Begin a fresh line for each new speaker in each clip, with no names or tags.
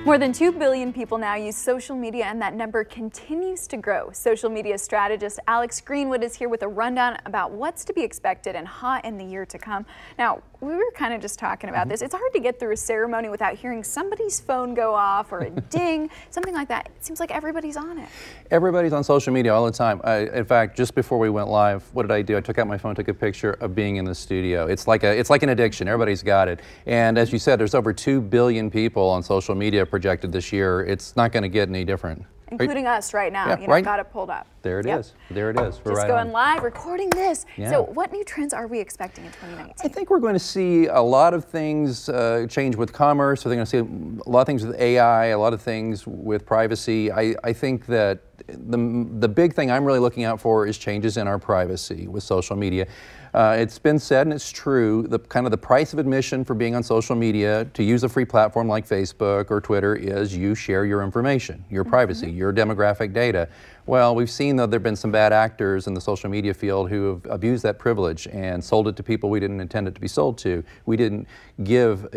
More than 2 billion people now use social media, and that number continues to grow. Social media strategist Alex Greenwood is here with a rundown about what's to be expected and hot in the year to come. Now, we were kind of just talking about this. It's hard to get through a ceremony without hearing somebody's phone go off or a ding, something like that. It seems like everybody's on it.
Everybody's on social media all the time. In fact, just before we went live, what did I do? I took out my phone, took a picture of being in the studio. It's like an addiction. Everybody's got it. And as you said, there's over 2 billion people on social media projected this year. It's not going to get any different.
Including us right now.
Yeah,
Got it pulled up.
There it is. There it is. We're
just
right
going
on.
live, recording this.
Yeah.
So what new trends are we expecting in 2019?
I think we're going to see a lot of things change with commerce. I think we're going to see a lot of things with AI, a lot of things with privacy. I think that the big thing I'm really looking out for is changes in our privacy with social media. It's been said, and it's true, the price of admission for being on social media to use a free platform like Facebook or Twitter is you share your information, your privacy, your demographic data. Well, we've seen that there have been some bad actors in the social media field who have abused that privilege and sold it to people we didn't intend it to be sold to. We didn't give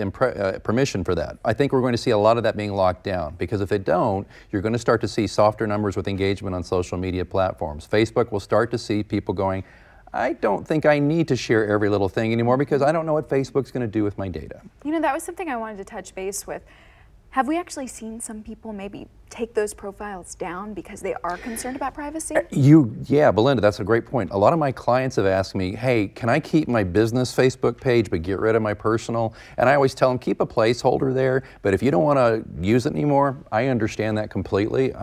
permission for that. I think we're going to see a lot of that being locked down, because if they don't, you're going to start to see softer numbers with engagement on social media platforms. Facebook will start to see people going, I don't think I need to share every little thing anymore because I don't know what Facebook's going to do with my data. You
know, that was something I wanted to touch base with. Have we actually seen some people maybe take those profiles down because they are concerned about privacy?
Yeah, Belinda, that's a great point. A lot of my clients have asked me, hey, can I keep my business Facebook page but get rid of my personal? And I always tell them, keep a placeholder there, but if you don't want to use it anymore, I understand that completely.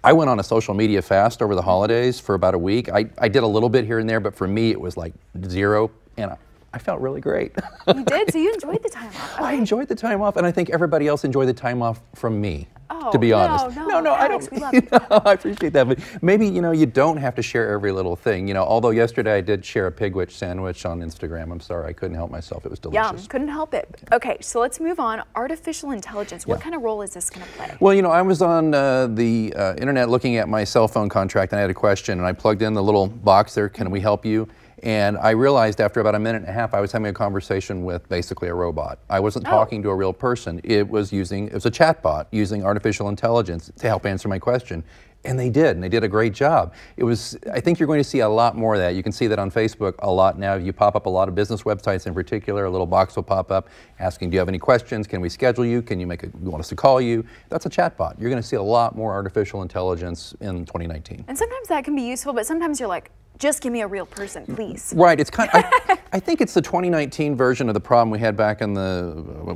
I went on a social media fast over the holidays for about a week. I did a little bit here and there, but for me it was like 0, and I felt really great.
You did? So you enjoyed the time off? Okay.
I enjoyed the time off, and I think everybody else enjoyed the time off from me, to be honest.
No, Alex, I don't.
We love you. I appreciate that, but maybe, you don't have to share every little thing. Although yesterday I did share a pigwitch sandwich on Instagram. I'm sorry, I couldn't help myself. It was delicious.
Yum, couldn't help it. Okay, so let's move on. Artificial intelligence, what kind of role is this going to play?
Well, I was on the internet looking at my cell phone contract, and I had a question, and I plugged in the little box there, can we help you? And I realized after about a minute and a half, I was having a conversation with basically a robot. I wasn't talking to a real person. It was a chat bot using artificial intelligence to help answer my question. And they did a great job. I think you're going to see a lot more of that. You can see that on Facebook a lot now. You pop up a lot of business websites in particular, a little box will pop up asking, do you have any questions? Can we schedule you? You want us to call you? That's a chat bot. You're going to see a lot more artificial intelligence in 2019.
And sometimes that can be useful, but sometimes you're like, just give me a real person, please.
Right. It's I think it's the 2019 version of the problem we had back in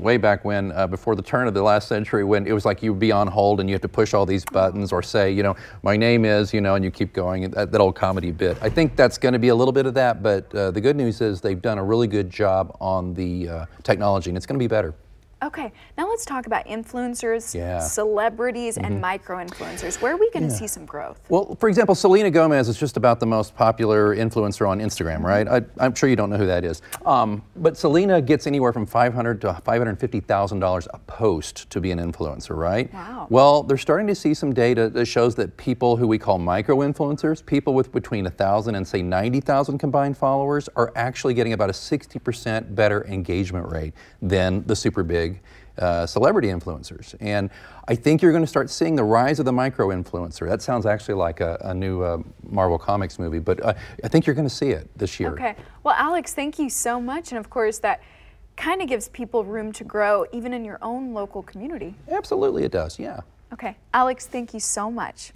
way back when, before the turn of the last century, when it was like you'd be on hold and you have to push all these buttons or say, my name is, and you keep going, that old comedy bit. I think that's going to be a little bit of that, but the good news is they've done a really good job on the technology, and it's going to be better.
Okay, now let's talk about influencers, celebrities, and micro-influencers. Where are we going to see some growth?
Well, for example, Selena Gomez is just about the most popular influencer on Instagram, right? I'm sure you don't know who that is. But Selena gets anywhere from $500,000 to $550,000 a post to be an influencer, right?
Wow.
Well, they're starting to see some data that shows that people who we call micro-influencers, people with between 1,000 and say 90,000 combined followers, are actually getting about a 60% better engagement rate than the super big celebrity influencers. And I think you're going to start seeing the rise of the micro-influencer. That sounds actually like a new Marvel Comics movie, but I think you're going to see it this year.
Okay. Well, Alex, thank you so much. And of course, that kind of gives people room to grow even in your own local community.
Absolutely it does, yeah.
Okay. Alex, thank you so much.